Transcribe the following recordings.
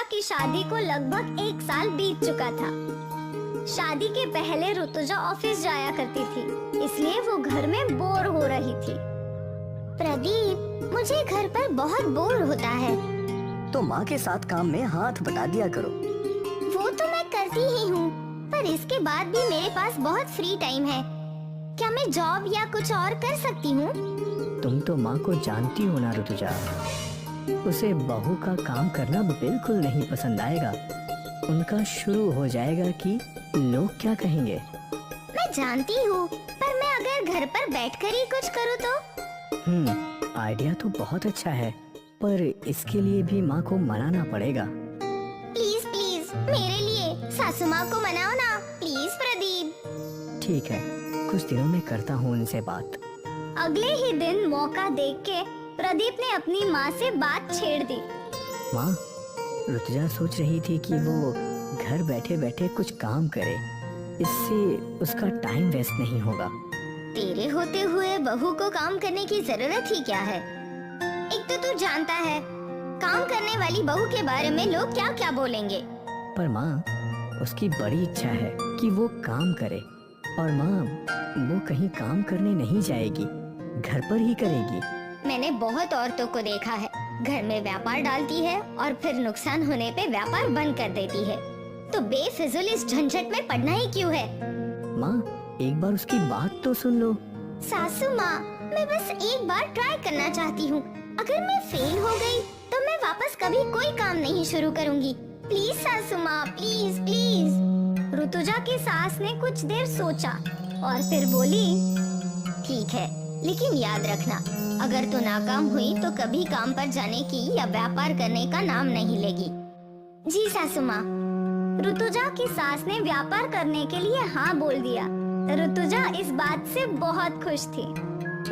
की शादी को लगभग 1 साल बीत चुका था। शादी के पहले ऋतुजा ऑफिस जाया करती थी, इसलिए वो घर में बोर हो रही थी। प्रदीप, मुझे घर पर बहुत बोर होता है। तो माँ के साथ काम में हाथ बटा दिया करो। वो तो मैं करती ही हूँ, पर इसके बाद भी मेरे पास बहुत फ्री टाइम है। क्या मैं जॉब या कुछ और कर सकती हूँ? तुम तो माँ को जानती हो ना ऋतुजा, उसे बहू का काम करना बिल्कुल नहीं पसंद आएगा। उनका शुरू हो जाएगा कि लोग क्या कहेंगे। मैं जानती हूँ, पर मैं अगर घर पर बैठकर ही कुछ करूँ तो? आइडिया तो बहुत अच्छा है, पर इसके लिए भी माँ को मनाना पड़ेगा। प्लीज प्लीज मेरे लिए सासू माँ को मनाओ ना, प्लीज प्रदीप। ठीक है, कुछ दिनों में करता हूँ उनसे बात। अगले ही दिन मौका देख के प्रदीप ने अपनी माँ से बात छेड़ दी। माँ, ऋतुजा सोच रही थी कि वो घर बैठे बैठे कुछ काम करे, इससे उसका टाइम वेस्ट नहीं होगा। तेरे होते हुए बहू को काम करने की जरूरत ही क्या है? एक तो तू जानता है काम करने वाली बहू के बारे में लोग क्या क्या बोलेंगे। पर माँ, उसकी बड़ी इच्छा है कि वो काम करे, और माँ वो कहीं काम करने नहीं जाएगी, घर पर ही करेगी। मैंने बहुत औरतों को देखा है, घर में व्यापार डालती है और फिर नुकसान होने पे व्यापार बंद कर देती है। तो बेफिजुल इस झंझट में पड़ना ही क्यों है? माँ, एक बार उसकी बात तो सुन लो। सासू माँ, मैं बस एक बार ट्राई करना चाहती हूँ। अगर मैं फेल हो गई तो मैं वापस कभी कोई काम नहीं शुरू करूँगी। प्लीज सासू माँ, प्लीज प्लीज। ऋतुजा की सास ने कुछ देर सोचा और फिर बोली, ठीक है, लेकिन याद रखना, अगर तू नाकाम हुई तो कभी काम पर जाने की या व्यापार करने का नाम नहीं लेगी। जी सासू माँ। ऋतुजा की सास ने व्यापार करने के लिए हाँ बोल दिया। ऋतुजा इस बात से बहुत खुश थी।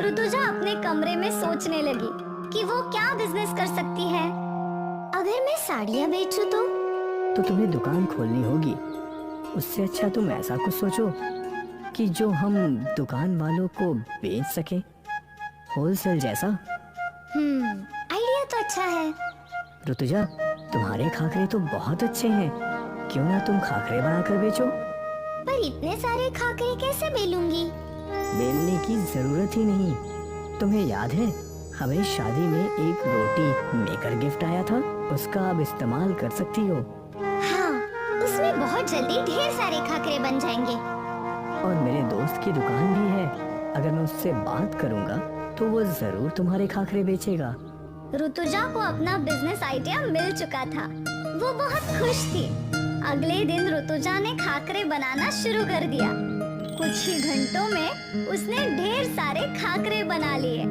ऋतुजा अपने कमरे में सोचने लगी कि वो क्या बिजनेस कर सकती है। अगर मैं साड़ियाँ बेचूं तो तुम्हें दुकान खोलनी होगी। उससे अच्छा तुम ऐसा कुछ सोचो कि जो हम दुकान वालों को बेच सके, होलसेल जैसा। आइडिया तो अच्छा है। ऋतुजा, तुम्हारे खाखरे तो बहुत अच्छे हैं, क्यों ना तुम खाखरे बनाकर बेचो? पर इतने सारे खाखरे कैसे बेलूंगी? बेलने की जरूरत ही नहीं। तुम्हें याद है हमें शादी में एक रोटी मेकर गिफ्ट आया था, उसका अब इस्तेमाल कर सकती हो। हाँ, उसमें बहुत जल्दी ढेर सारे खाखरे बन जाएंगे। और मेरे दोस्त की दुकान भी है, अगर मैं उससे बात करूँगा तो वो जरूर तुम्हारे खाखरे बेचेगा। ऋतुजा को अपना बिजनेस आइडिया मिल चुका था, वो बहुत खुश थी। अगले दिन ऋतुजा ने खाखरे बनाना शुरू कर दिया। कुछ ही घंटों में उसने ढेर सारे खाखरे बना लिए।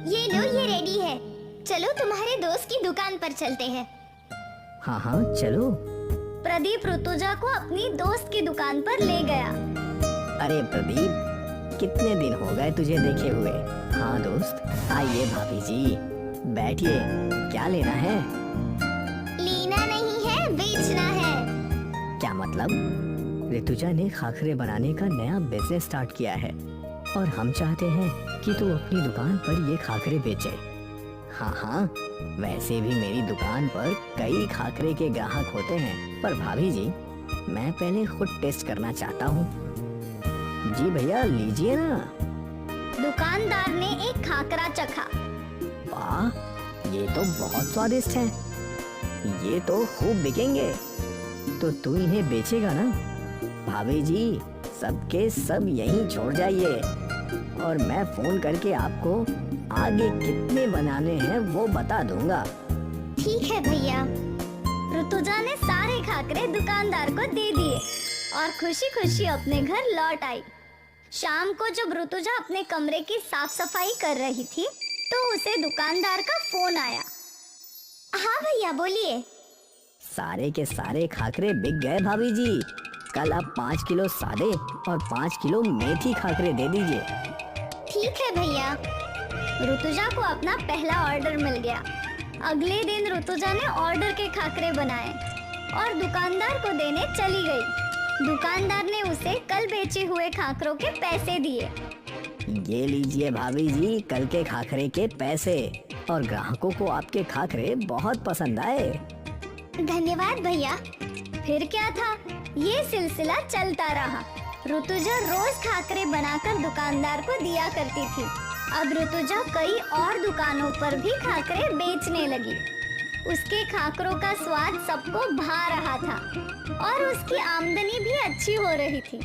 ये लो, ये रेडी है, चलो तुम्हारे दोस्त की दुकान पर चलते हैं। हाँ हाँ चलो। प्रदीप ऋतुजा को अपनी दोस्त की दुकान पर ले गया। अरे प्रदीप, कितने दिन हो गए तुझे देखे हुए। हाँ दोस्त, आइए भाभी जी, बैठिए। क्या लेना है? लेना नहीं है, बेचना है। क्या मतलब? ऋतुजा ने खाखरे बनाने का नया बिजनेस स्टार्ट किया है और हम चाहते हैं कि तू अपनी दुकान पर ये खाखरे बेचे। हाँ हाँ, वैसे भी मेरी दुकान पर कई खाखरे के ग्राहक होते हैं, पर भाभी जी मैं पहले खुद टेस्ट करना चाहता हूँ। जी भैया, लीजिए ना। दुकानदार ने एक खाकरा चखा। वाह, ये तो बहुत स्वादिष्ट है, ये तो खूब बिकेंगे। तो तू इन्हें बेचेगा ना? भाभी जी, सबके सब यहीं छोड़ जाइए और मैं फोन करके आपको आगे कितने बनाने हैं वो बता दूंगा। ठीक है भैया। ऋतुजा ने सारे खाकरे दुकानदार को दे दिए और खुशी खुशी अपने घर लौट आई। शाम को जब ऋतुजा अपने कमरे की साफ सफाई कर रही थी तो उसे दुकानदार का फोन आया। हाँ भैया, बोलिए। सारे के सारे खाकरे बिक गए भाभी जी। कल आप 5 किलो सादे और 5 किलो मेथी खाकरे दे दीजिए। ठीक है भैया। ऋतुजा को अपना पहला ऑर्डर मिल गया। अगले दिन ऋतुजा ने ऑर्डर के खाकरे बनाए और दुकानदार को देने चली गई। दुकानदार ने उसे कल बेचे हुए खाकरों के पैसे दिए। ये लीजिए भाभी जी, कल के खाकरे के पैसे, और ग्राहकों को आपके खाकरे बहुत पसंद आए। धन्यवाद भैया। फिर क्या था, ये सिलसिला चलता रहा। ऋतुजा रोज खाकरे बनाकर दुकानदार को दिया करती थी। अब ऋतुजा कई और दुकानों पर भी खाकरे बेचने लगी। उसके खाकरों का स्वाद सबको भा रहा था और उसकी आमदनी भी अच्छी हो रही थी।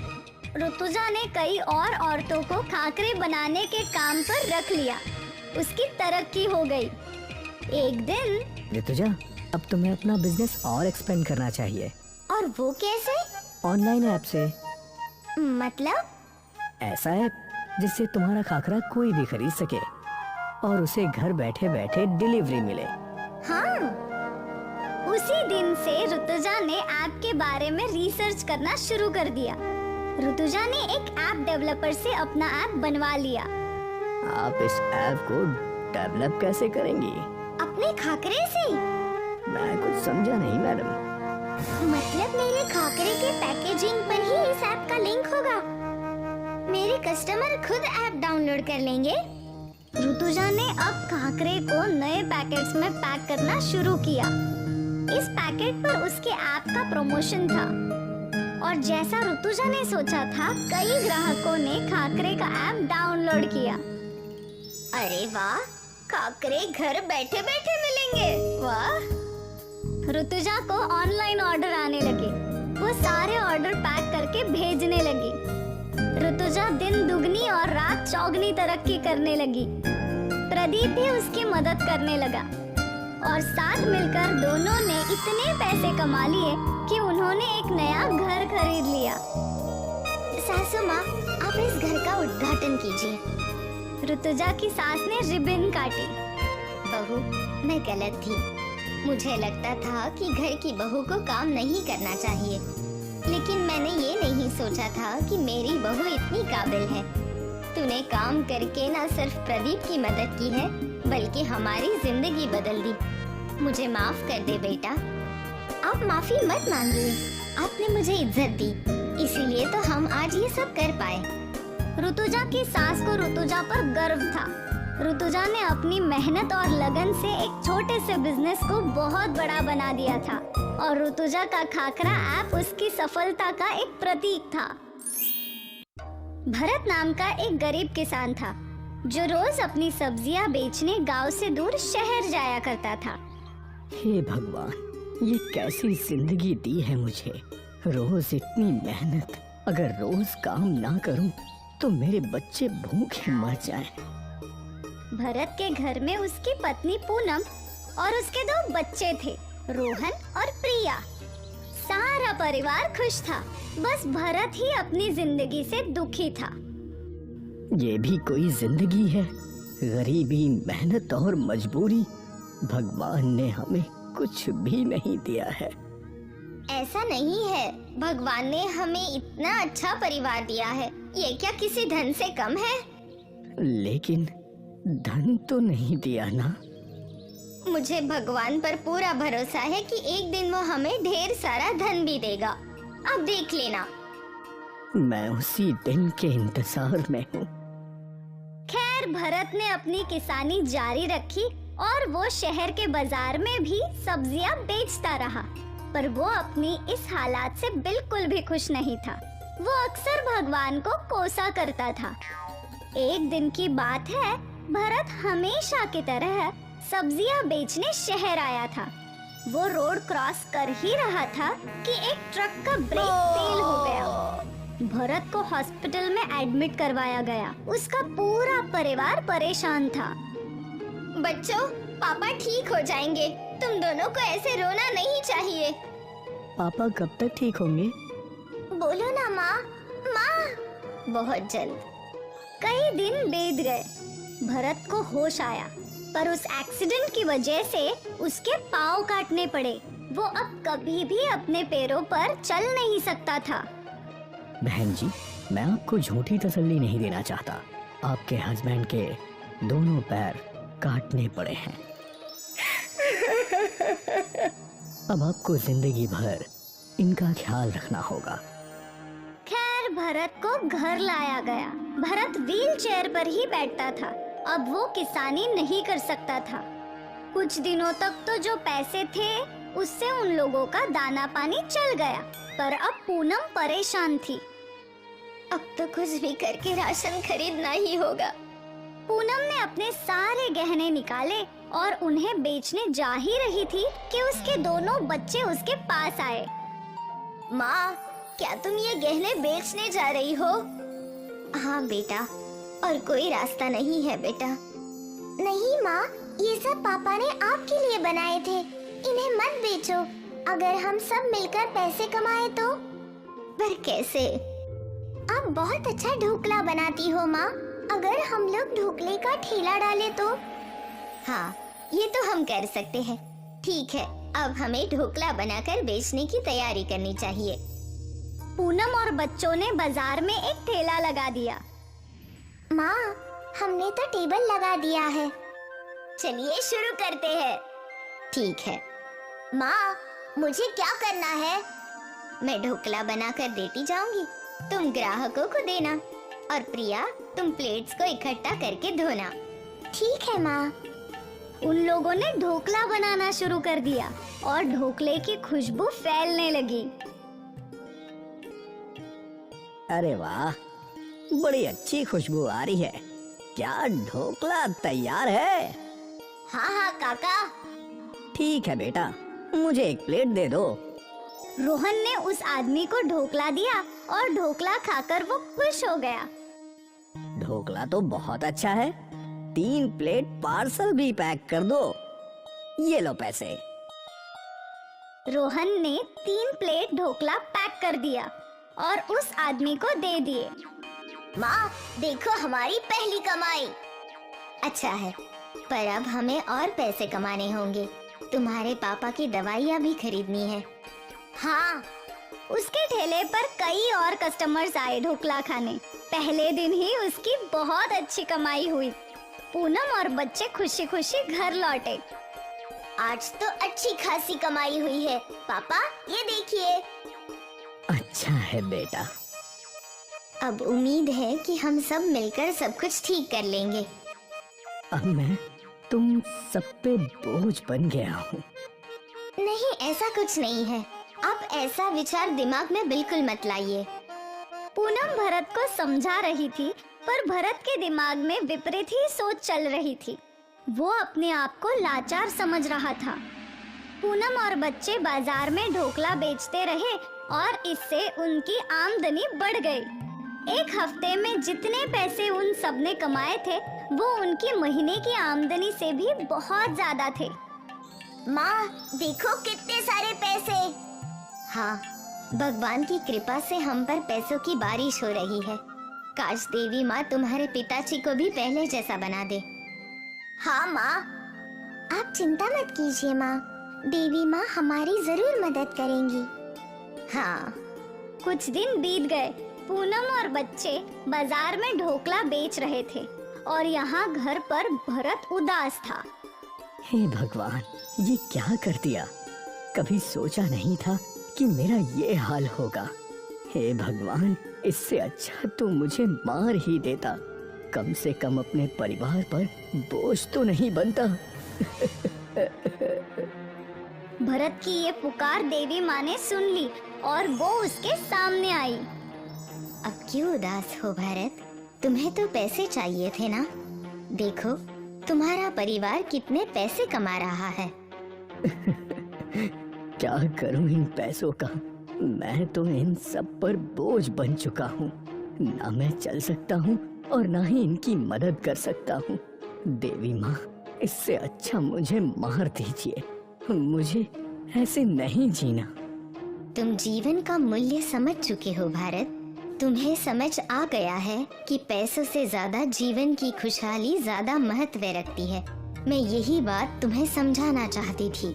ऋतुजा ने कई और औरतों को खाकरे बनाने के काम पर रख लिया। उसकी तरक्की हो गई। एक दिन ऋतुजा, अब तुम्हें अपना बिजनेस और एक्सपेंड करना चाहिए। और वो कैसे? ऑनलाइन ऐप से। मतलब? ऐसा ऐप जिससे तुम्हारा खाकरा कोई भी खरीद सके और उसे घर बैठे बैठे डिलीवरी मिले। हाँ, उसी दिन से ऋतुजा ने ऐप के बारे में रिसर्च करना शुरू कर दिया। ऋतुजा ने एक ऐप डेवलपर से अपना ऐप बनवा लिया। आप इस ऐप को डेवलप कैसे करेंगी? अपने खाकरे से? मैं कुछ समझा नहीं मैडम। मतलब मेरे खाकरे के पैकेजिंग पर ही इस ऐप का लिंक होगा। मेरे कस्टमर खुद ऐप डाउनलोड कर लेंगे। ऋतुजा ने अब खाकरे को नए पैकेट्स में पैक करना शुरू किया। इस पैकेट पर उसके ऐप का प्रमोशन था और जैसा ऋतुजा ने सोचा था, कई ग्राहकों ने खाकरे का ऐप डाउनलोड किया। अरे वाह, खाकरे घर बैठे बैठे मिलेंगे। वाह! ऋतुजा को ऑनलाइन ऑर्डर आने लगे। वो सारे ऑर्डर पैक करके भेजने लगी। ऋतुजा दिन दुगनी और रात चौगनी तरक्की करने लगी। प्रदीप भी उसकी मदद करने लगा और साथ मिलकर दोनों ने इतने पैसे कमा लिए कि उन्होंने एक नया घर खरीद लिया। सासू माँ, आप इस घर का उद्घाटन कीजिए। ऋतुजा की सास ने रिबन काटी। बहू, मैं गलत थी। मुझे लगता था कि घर की बहू को काम नहीं करना चाहिए, लेकिन मैंने ये नहीं सोचा था कि मेरी बहू इतनी काबिल है। तूने काम करके न सिर्फ प्रदीप की मदद की है, बल्कि हमारी जिंदगी बदल दी। मुझे माफ कर दे बेटा। आप माफी मत मांगिए। आपने मुझे इज्जत दी, इसीलिए तो हम आज ये सब कर पाए। ऋतुजा की सास को ऋतुजा पर गर्व था। ऋतुजा ने अपनी मेहनत और लगन से एक छोटे से बिजनेस को बहुत बड़ा बना दिया था और ऋतुजा का खाकरा ऐप उसकी सफलता का एक प्रतीक था। भरत नाम का एक गरीब किसान था जो रोज अपनी सब्जियां बेचने गांव से दूर शहर जाया करता था। हे भगवान, ये कैसी जिंदगी दी है मुझे। रोज इतनी मेहनत, अगर रोज काम ना करूं तो मेरे बच्चे भूखे मर जाएं। भरत के घर में उसकी पत्नी पूनम और उसके 2 बच्चे थे, रोहन और प्रिया। सारा परिवार खुश था, बस भरत ही अपनी जिंदगी से दुखी था। ये भी कोई जिंदगी है? गरीबी, मेहनत और मजबूरी। भगवान ने हमें कुछ भी नहीं दिया है। ऐसा नहीं है, भगवान ने हमें इतना अच्छा परिवार दिया है। ये क्या किसी धन से कम है? लेकिन धन तो नहीं दिया ना। मुझे भगवान पर पूरा भरोसा है कि एक दिन वो हमें ढेर सारा धन भी देगा। अब देख लेना। मैं उसी दिन के इंतजार में हूँ। खैर, भरत ने अपनी किसानी जारी रखी और वो शहर के बाजार में भी सब्जियां बेचता रहा, पर वो अपनी इस हालात से बिल्कुल भी खुश नहीं था। वो अक्सर भगवान को कोसा करता था। एक दिन की बात है, भरत हमेशा की तरह सब्जियां बेचने शहर आया था। वो रोड क्रॉस कर ही रहा था कि एक ट्रक का ब्रेक फेल हो गया। भरत को हॉस्पिटल में एडमिट करवाया गया। उसका पूरा परिवार परेशान था। बच्चों, पापा ठीक हो जाएंगे। तुम दोनों को ऐसे रोना नहीं चाहिए। पापा कब तक ठीक होंगे? बोलो ना माँ। माँ, बहुत जल्द। कई दिन बीत गए। भरत को होश आया, पर उस एक्सीडेंट की वजह से उसके पाँव काटने पड़े। वो अब कभी भी अपने पैरों पर चल नहीं सकता था। बहन जी, मैं आपको झूठी तसल्ली नहीं देना चाहता। आपके हस्बैंड के दोनों पैर काटने पड़े हैं। अब आपको जिंदगी भर इनका ख्याल रखना होगा। खैर, भरत को घर लाया गया। भरत व्हील चेयर पर ही बैठता था। अब वो किसानी नहीं कर सकता था। कुछ दिनों तक तो जो पैसे थे उससे उन लोगों का दाना पानी चल गया, पर अब पूनम परेशान थी। अब तो कुछ भी करके राशन खरीदना ही होगा। पूनम ने अपने सारे गहने निकाले और उन्हें बेचने जा ही रही थी कि उसके दोनों बच्चे उसके पास आए। माँ, क्या तुम ये गहने बेचने जा रही हो? हाँ बेटा, और कोई रास्ता नहीं है बेटा। नहीं माँ, ये सब पापा ने आपके लिए बनाए थे, इन्हें मत बेचो। अगर हम सब मिलकर पैसे कमाए तो? पर कैसे? आप बहुत अच्छा ढोकला बनाती हो माँ, अगर हम लोग ढोकले का ठेला डाले तो? हाँ, ये तो हम कर सकते हैं। ठीक है, अब हमें ढोकला बनाकर बेचने की तैयारी करनी चाहिए। पूनम और बच्चों ने बाजार में एक ठेला लगा दिया। माँ, हमने तो टेबल लगा दिया है। चलिए शुरू करते हैं। ठीक है। माँ, मुझे क्या करना है? मैं ढोकला बनाकर देती जाऊंगी, तुम ग्राहकों को देना, और प्रिया तुम प्लेट्स को इकट्ठा करके धोना। ठीक है माँ। उन लोगों ने ढोकला बनाना शुरू कर दिया और ढोकले की खुशबू फैलने लगी। अरे वाह, बड़ी अच्छी खुशबू आ रही है। क्या ढोकला तैयार है? हाँ हाँ काका। ठीक है बेटा, मुझे एक प्लेट दे दो। रोहन ने उस आदमी को ढोकला दिया और ढोकला खाकर वो खुश हो गया। ढोकला तो बहुत अच्छा है, 3 प्लेट पार्सल भी पैक कर दो। ये लो पैसे। रोहन ने 3 प्लेट ढोकला पैक कर दिया और उस आदमी को दे दिए। माँ, देखो हमारी पहली कमाई। अच्छा है, पर अब हमें और पैसे कमाने होंगे। तुम्हारे पापा की दवाइयाँ भी खरीदनी है। हाँ। उसके ठेले पर कई और कस्टमर्स आए ढोकला खाने। पहले दिन ही उसकी बहुत अच्छी कमाई हुई। पूनम और बच्चे खुशी खुशी घर लौटे। आज तो अच्छी खासी कमाई हुई है पापा, ये देखिए। अच्छा है बेटा। अब उम्मीद है कि हम सब मिलकर सब कुछ ठीक कर लेंगे। अब मैं तुम सब पे बोझ बन गया हूँ। नहीं, ऐसा कुछ नहीं है। आप ऐसा विचार दिमाग में बिल्कुल मत लाइए। पूनम भरत को समझा रही थी, पर भरत के दिमाग में विपरीत ही सोच चल रही थी। वो अपने आप को लाचार समझ रहा था। पूनम और बच्चे बाजार में ढोकला बेचते रहे और इससे उनकी आमदनी बढ़ गई। एक हफ्ते में जितने पैसे उन सब ने कमाए थे, वो उनकी महीने की आमदनी से भी बहुत ज्यादा थे। माँ, देखो कितने सारे पैसे। हाँ, भगवान की कृपा से हम पर पैसों की बारिश हो रही है। काश देवी माँ तुम्हारे पिताजी को भी पहले जैसा बना दे। हाँ माँ। आप चिंता मत कीजिए माँ, देवी माँ हमारी जरूर मदद करेंगी। हाँ। कुछ दिन बीत गए। पूनम और बच्चे बाजार में ढोकला बेच रहे थे और यहाँ घर पर भरत उदास था। हे भगवान, ये क्या कर दिया? कभी सोचा नहीं था कि मेरा ये हाल होगा। हे भगवान, इससे अच्छा तो मुझे मार ही देता। कम से कम अपने परिवार पर बोझ तो नहीं बनता। भरत की ये पुकार देवी माँ ने सुन ली और वो उसके सामने आई। अब क्यों उदास हो भरत? तुम्हें तो पैसे चाहिए थे ना? देखो तुम्हारा परिवार कितने पैसे कमा रहा है। क्या करूं इन पैसों का? मैं तो इन सब पर बोझ बन चुका हूँ। ना मैं चल सकता हूँ और ना ही इनकी मदद कर सकता हूँ। देवी माँ, इससे अच्छा मुझे मार दीजिए। मुझे ऐसे नहीं जीना। तुम जीवन का मूल्य समझ चुके हो भारत। तुम्हें समझ आ गया है कि पैसों से ज्यादा जीवन की खुशहाली ज्यादा महत्व रखती है। मैं यही बात तुम्हें समझाना चाहती थी।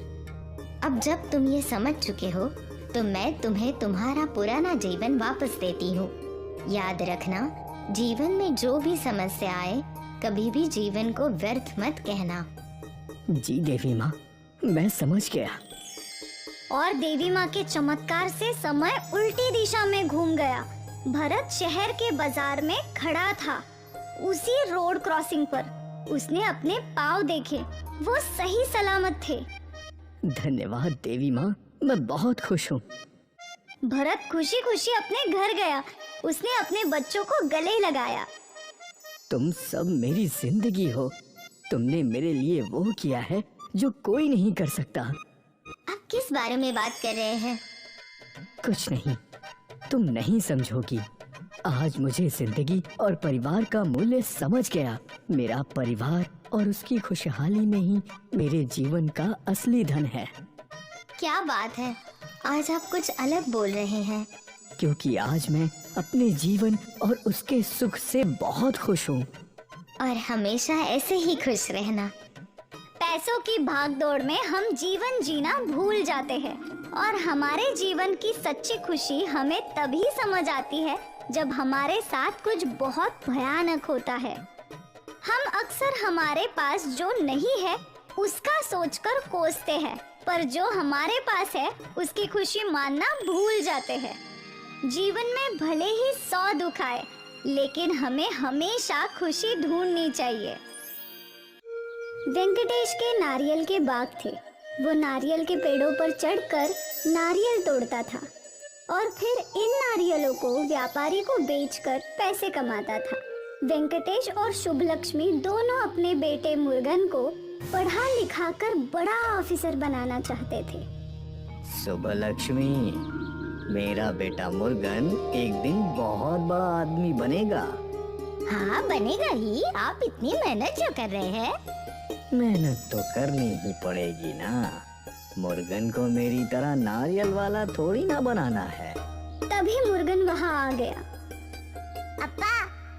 अब जब तुम ये समझ चुके हो तो मैं तुम्हें तुम्हारा पुराना जीवन वापस देती हूँ। याद रखना, जीवन में जो भी समस्या आए, कभी भी जीवन को व्यर्थ मत कहना। जी देवी माँ, मैं समझ गया। और देवी माँ के चमत्कार से समय उल्टी दिशा में घूम गया। भरत शहर के बाजार में खड़ा था। उसी रोड क्रॉसिंग पर उसने अपने पाँव देखे, वो सही सलामत थे। धन्यवाद देवी माँ, मैं बहुत खुश हूँ। भरत खुशी खुशी अपने घर गया। उसने अपने बच्चों को गले लगाया। तुम सब मेरी जिंदगी हो। तुमने मेरे लिए वो किया है जो कोई नहीं कर सकता। आप किस बारे में बात कर रहे हैं? कुछ नहीं, तुम नहीं समझोगी। आज मुझे जिंदगी और परिवार का मूल्य समझ गया। मेरा परिवार और उसकी खुशहाली में ही मेरे जीवन का असली धन है। क्या बात है, आज आप कुछ अलग बोल रहे हैं। क्योंकि आज मैं अपने जीवन और उसके सुख से बहुत खुश हूँ। और हमेशा ऐसे ही खुश रहना। पैसों की भागदौड़ में हम जीवन जीना भूल जाते हैं और हमारे जीवन की सच्ची खुशी हमें तभी समझ आती है जब हमारे साथ कुछ बहुत भयानक होता है। हम अक्सर हमारे पास जो नहीं है उसका सोचकर कोसते हैं, पर जो हमारे पास है उसकी खुशी मानना भूल जाते हैं। जीवन में भले ही 100 दुख आए, लेकिन हमें हमेशा खुशी ढूंढनी चाहिए। वेंकटेश के नारियल के बाग थे। वो नारियल के पेड़ों पर चढ़कर नारियल तोड़ता था और फिर इन नारियलों को व्यापारी को बेचकर पैसे कमाता था। वेंकटेश और शुभलक्ष्मी दोनों अपने बेटे मुर्गन को पढ़ा लिखा कर बड़ा ऑफिसर बनाना चाहते थे। शुभलक्ष्मी, मेरा बेटा मुर्गन एक दिन बहुत बड़ा आदमी बनेगा। हाँ बनेगा ही, आप इतनी मेहनत क्यों कर रहे हैं? मेहनत तो करनी ही पड़ेगी ना। मुर्गन को मेरी तरह नारियल वाला थोड़ी ना बनाना है। तभी मुर्गन वहाँ आ गया। अप्पा,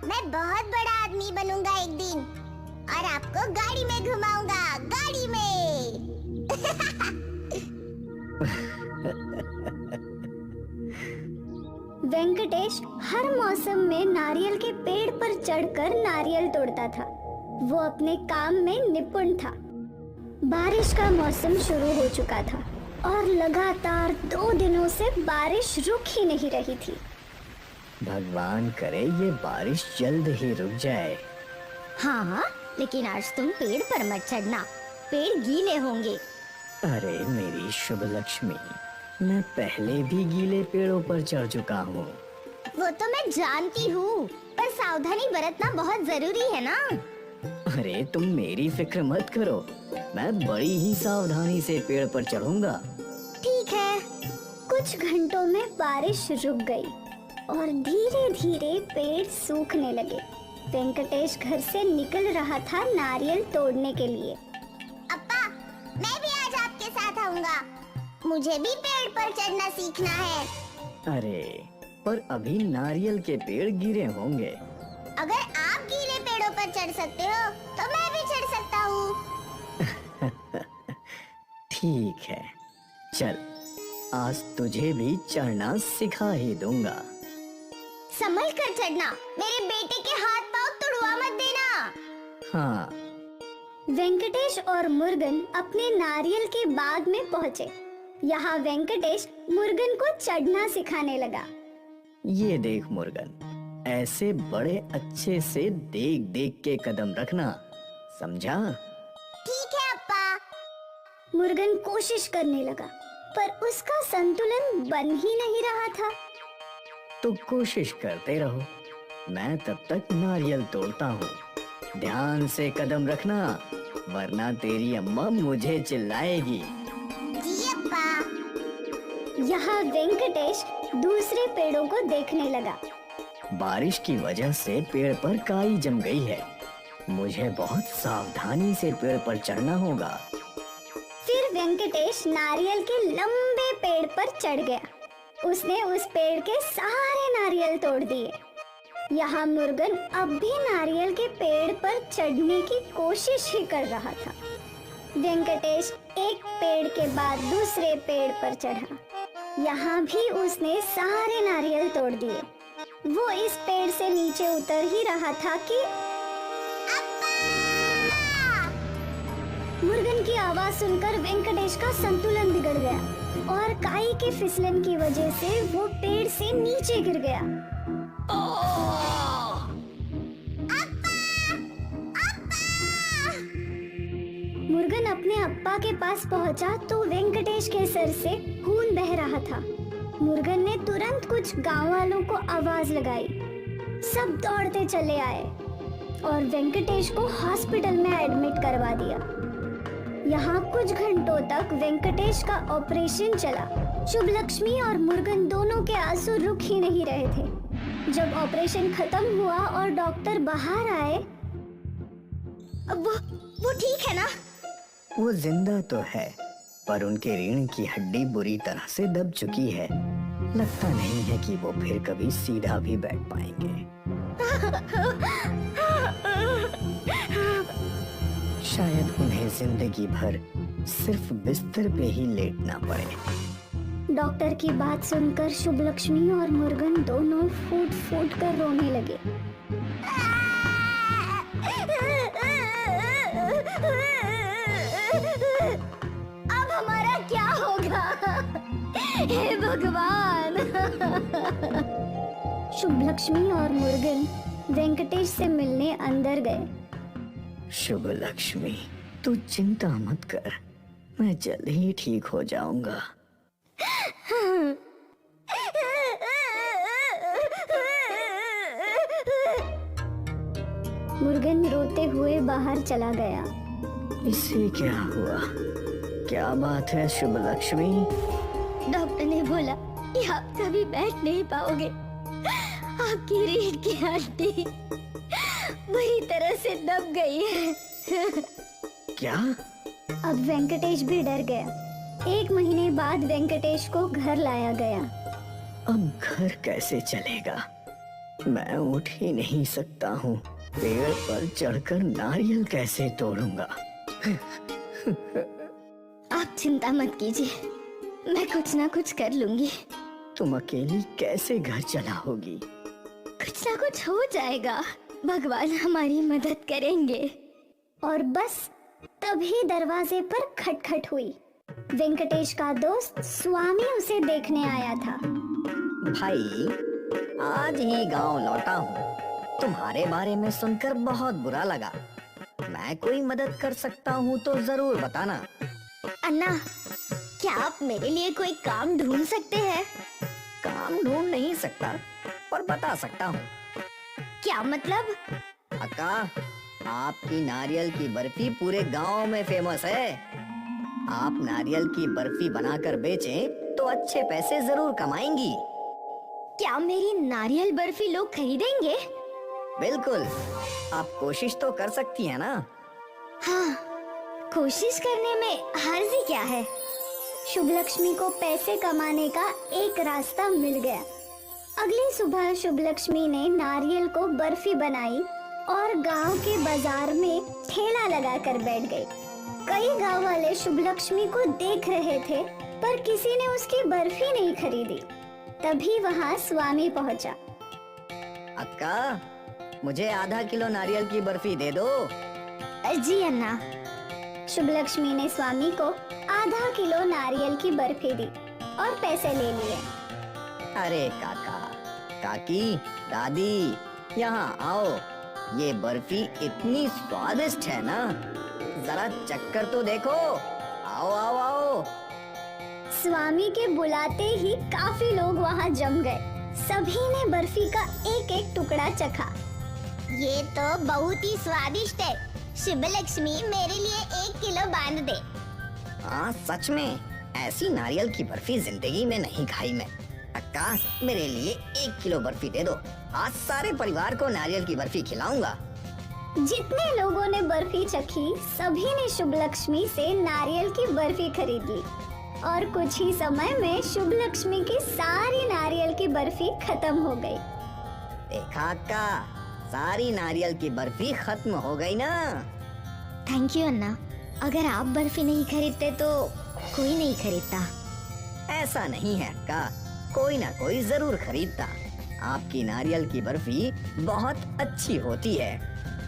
मैं बहुत बड़ा आदमी बनूंगा एक दिन और आपको गाड़ी में घुमाऊंगा, गाड़ी में। वेंकटेश हर मौसम में नारियल के पेड़ पर चढ़कर नारियल तोड़ता था। वो अपने काम में निपुण था। बारिश का मौसम शुरू हो चुका था और लगातार 2 दिनों से बारिश रुक ही नहीं रही थी। भगवान करे ये बारिश जल्द ही रुक जाए। हाँ, लेकिन आज तुम पेड़ पर मत चढ़ना, पेड़ गीले होंगे। अरे मेरी शुभलक्ष्मी, मैं पहले भी गीले पेड़ों पर चढ़ चुका हूँ। वो तो मैं जानती हूँ, पर सावधानी बरतना बहुत जरूरी है ना। अरे तुम मेरी फिक्र मत करो, मैं बड़ी ही सावधानी से पेड़ पर चढ़ूंगा। ठीक है। कुछ घंटों में बारिश रुक गई और धीरे धीरे पेड़ सूखने लगे। वेंकटेश घर से निकल रहा था नारियल तोड़ने के लिए। अप्पा, मैं भी आज आपके साथ आऊंगा। मुझे भी पेड़ पर चढ़ना सीखना है। अरे पर अभी नारियल के पेड़ गिरे होंगे। अगर आप गीले पेड़ों पर चढ़ सकते हो, तो मैं भी चढ़ सकता हूँ। ठीक है, चल आज तुझे भी चढ़ना सिखा ही दूंगा। संभल कर चढ़ना, मेरे बेटे के हाथ पांव तुड़वा मत देना। हाँ। वेंकटेश और मुर्गन अपने नारियल के बाग में पहुँचे। यहाँ वेंकटेश मुर्गन को चढ़ना सिखाने लगा। ये देख मुर्गन, ऐसे बड़े अच्छे से देख देख के कदम रखना, समझा? ठीक है अप्पा। मुर्गन कोशिश करने लगा, पर उसका संतुलन बन ही नहीं रहा था। तो कोशिश करते रहो, मैं तब तक नारियल तोड़ता हूँ। ध्यान से कदम रखना, वरना तेरी अम्मा मुझे चिल्लाएगी। जी अप्पा। यहाँ वेंकटेश दूसरे पेड़ों को देखने लगा। बारिश की वजह से पेड़ पर काई जम गई है। मुझे बहुत सावधानी से पेड़ पर चढ़ना होगा। फिर वेंकटेश नारियल के लंबे पेड़ पर चढ़ गया। उसने उस पेड़ के सारे नारियल तोड़ दिए। यहाँ मुर्गन अब भी नारियल के पेड़ पर चढ़ने की कोशिश ही कर रहा था। वेंकटेश एक पेड़ के बाद दूसरे पेड़ पर चढ़ा। यहाँ भी उसने सारे नारियल तोड़ दिए। वो इस पेड़ से नीचे उतर ही रहा था कि मुर्गन की आवाज सुनकर वेंकटेश का संतुलन बिगड़ गया और काई के फिसलन की वजह से वो पेड़ से नीचे गिर गया। मुर्गन अपने आप अप्पा के पास पहुंचा तो वेंकटेश के सर से खून बह रहा था। मुर्गन ने तुरंत कुछ गांव वालों को आवाज लगाई। सब दौड़ते चले आए और वेंकटेश को हॉस्पिटल में एडमिट करवा दिया। यहाँ कुछ घंटों तक वेंकटेश का ऑपरेशन चला। शुभ लक्ष्मी और मुर्गन दोनों के आंसू रुक ही नहीं रहे थे। जब ऑपरेशन खत्म हुआ और डॉक्टर बाहर आए, वो ठीक है ना? वो जिंदा तो है, पर उनके रीढ़ की हड्डी बुरी तरह से दब चुकी है। लगता नहीं है कि वो फिर कभी सीधा भी बैठ पाएंगे। शायद उन्हें जिंदगी भर सिर्फ बिस्तर पे ही लेटना पड़े। डॉक्टर की बात सुनकर शुभ लक्ष्मी और मुर्गन दोनों फूट फूट कर रोने लगे। अब हमारा क्या होगा? हे भगवान! शुभ लक्ष्मी और मुर्गन वेंकटेश से मिलने अंदर गए। शुभ लक्ष्मी, तू चिंता मत कर, मैं जल्द ही ठीक हो जाऊंगा। मुर्गन रोते हुए बाहर चला गया। इसे क्या हुआ? क्या बात है शुभ लक्ष्मी? डॉक्टर ने बोला कि आप कभी बैठ नहीं पाओगे। आपकी रीढ़ की हड्डी बुरी तरह से दब गई है। क्या? अब वेंकटेश भी डर गया। 1 महीने बाद वेंकटेश को घर लाया गया। अब घर कैसे चलेगा? मैं उठ ही नहीं सकता हूँ। पेड़ पर चढ़कर नारियल कैसे तोड़ूंगा? आप चिंता मत कीजिए, मैं कुछ ना कुछ कर लूंगी। तुम अकेली कैसे घर चलाओगी? कुछ ना कुछ हो जाएगा, भगवान हमारी मदद करेंगे। और बस तभी दरवाजे पर खटखट हुई। वेंकटेश का दोस्त स्वामी उसे देखने आया था। भाई, आज ही गांव लौटा हूँ। तुम्हारे बारे में सुनकर बहुत बुरा लगा। मैं कोई मदद कर सकता हूँ तो जरूर बताना। अन्ना, क्या आप मेरे लिए कोई काम ढूंढ सकते हैं? काम ढूंढ नहीं सकता, पर बता सकता हूँ। क्या मतलब? अक्का, आपकी नारियल की बर्फी पूरे गांव में फेमस है। आप नारियल की बर्फी बनाकर बेचें तो अच्छे पैसे जरूर कमाएंगी। क्या मेरी नारियल बर्फी लोग खरीदेंगे? बिल्कुल, आप कोशिश तो कर सकती हैं ना? हाँ, कोशिश करने में हर्जी क्या है? शुभ लक्ष्मी को पैसे कमाने का एक रास्ता मिल गया। अगली सुबह शुभ लक्ष्मी ने नारियल को बर्फी बनाई और गांव के बाजार में ठेला लगाकर बैठ गई। कई गांव वाले शुभ लक्ष्मी को देख रहे थे, पर किसी ने उसकी बर्फी नहीं खरीदी। तभी वहाँ स्वामी पहुँचा। अक्का, मुझे आधा किलो नारियल की बर्फी दे दो। जी अन्ना। शुभ लक्ष्मी ने स्वामी को आधा किलो नारियल की बर्फी दी और पैसे ले लिए। अरे काका, काकी, दादी, यहाँ आओ। ये बर्फी इतनी स्वादिष्ट है ना, जरा चक्कर तो देखो। आओ आओ आओ। स्वामी के बुलाते ही काफी लोग वहाँ जम गए। सभी ने बर्फी का एक एक टुकड़ा चखा। ये तो बहुत ही स्वादिष्ट है। शुभ लक्ष्मी, मेरे लिए 1 किलो बांध दे। हाँ, सच में ऐसी नारियल की बर्फी जिंदगी में नहीं खाई मैं। अक्का, मेरे लिए 1 किलो बर्फी दे दो। आज सारे परिवार को नारियल की बर्फी खिलाऊंगा। जितने लोगों ने बर्फी चखी, सभी ने शुभ लक्ष्मी से नारियल की बर्फी खरीद ली और कुछ ही समय में शुभ लक्ष्मी की सारी नारियल की बर्फी खत्म हो गई। देखा अक्का, सारी नारियल की बर्फी खत्म हो गई ना। थैंक यू अन्ना। अगर आप बर्फी नहीं खरीदते तो कोई नहीं खरीदता। ऐसा नहीं है अक्का, कोई ना कोई जरूर खरीदता। आपकी नारियल की बर्फी बहुत अच्छी होती है,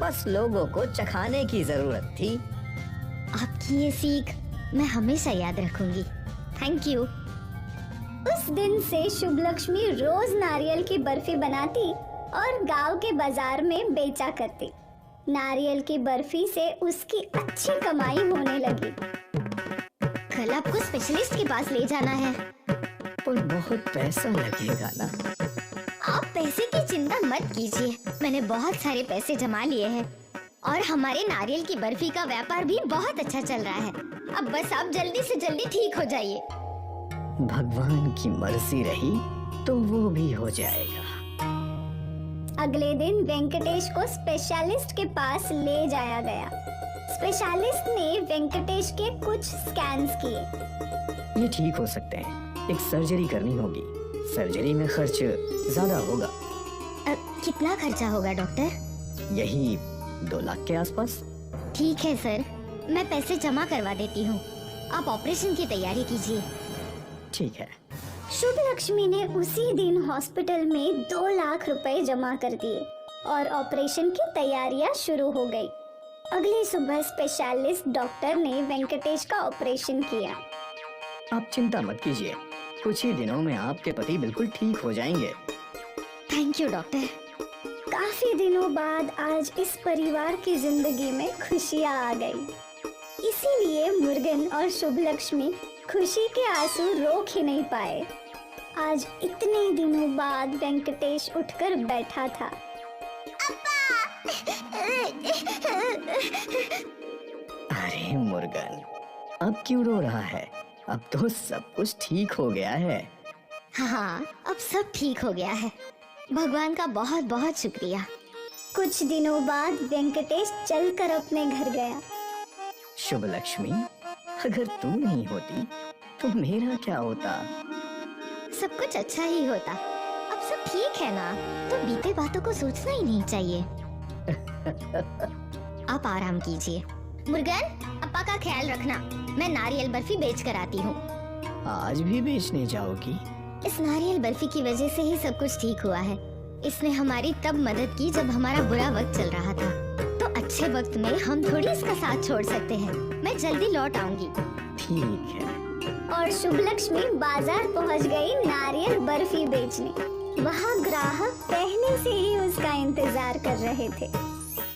बस लोगों को चखाने की जरूरत थी। आपकी ये सीख मैं हमेशा याद रखूंगी। Thank you. उस दिन से शुभ लक्ष्मी रोज नारियल की बर्फी बनाती और गांव के बाजार में बेचा करती। नारियल की बर्फी से उसकी अच्छी कमाई होने लगी। कल आपको स्पेशलिस्ट के पास ले जाना है। पर बहुत पैसा लगेगा ना। आप पैसे की चिंता मत कीजिए, मैंने बहुत सारे पैसे जमा लिए हैं और हमारे नारियल की बर्फी का व्यापार भी बहुत अच्छा चल रहा है। अब बस आप जल्दी से जल्दी ठीक हो जाइए। भगवान की मर्जी रही तो वो भी हो जाएगा। अगले दिन वेंकटेश को स्पेशलिस्ट के पास ले जाया गया। स्पेशलिस्ट ने वेंकटेश के कुछ स्कैन्स किए। ये ठीक हो सकते हैं, एक सर्जरी करनी होगी। सर्जरी में खर्च ज्यादा होगा। कितना खर्चा होगा डॉक्टर? यही 2 लाख के आसपास। ठीक है सर, मैं पैसे जमा करवा देती हूँ। आप ऑपरेशन की तैयारी कीजिए। ठीक है। शुभ लक्ष्मी ने उसी दिन हॉस्पिटल में 2 लाख रुपए जमा कर दिए और ऑपरेशन की तैयारियां शुरू हो गई। अगली सुबह स्पेशलिस्ट डॉक्टर ने वेंकटेश का ऑपरेशन किया। आप चिंता मत कीजिए, कुछ ही दिनों में आपके पति बिल्कुल ठीक हो जाएंगे। Thank you doctor. काफी दिनों बाद आज इस परिवार की जिंदगी में खुशियाँ आ गई। इसीलिए मुर्गन और शुभ लक्ष्मी खुशी के आंसू रोक ही नहीं पाए। आज इतने दिनों बाद वेंकटेश उठकर बैठा था। अरे मुर्गन, अब क्यों रो रहा है? अब तो सब कुछ ठीक हो गया है। हाँ, अब सब ठीक हो गया है। भगवान का बहुत बहुत शुक्रिया। कुछ दिनों बाद वेंकटेश चलकर अपने घर गया। शुभ लक्ष्मी, अगर तू नहीं होती तो मेरा क्या होता? सब कुछ अच्छा ही होता। अब सब ठीक है ना, तो बीते बातों को सोचना ही नहीं चाहिए। आप आराम कीजिए। मुर्गन, अप्पा का ख्याल रखना। मैं नारियल बर्फी बेच कर आती हूँ। आज भी बेचने जाओगी? इस नारियल बर्फी की वजह से ही सब कुछ ठीक हुआ है। इसने हमारी तब मदद की जब हमारा बुरा वक्त चल रहा था, तो अच्छे वक्त में हम थोड़ी इसका साथ छोड़ सकते हैं। मैं जल्दी लौट आऊंगी। ठीक है। और शुभ लक्ष्मी बाजार पहुंच गई नारियल बर्फी बेचने। वहाँ ग्राहक पहले से ही उसका इंतजार कर रहे थे।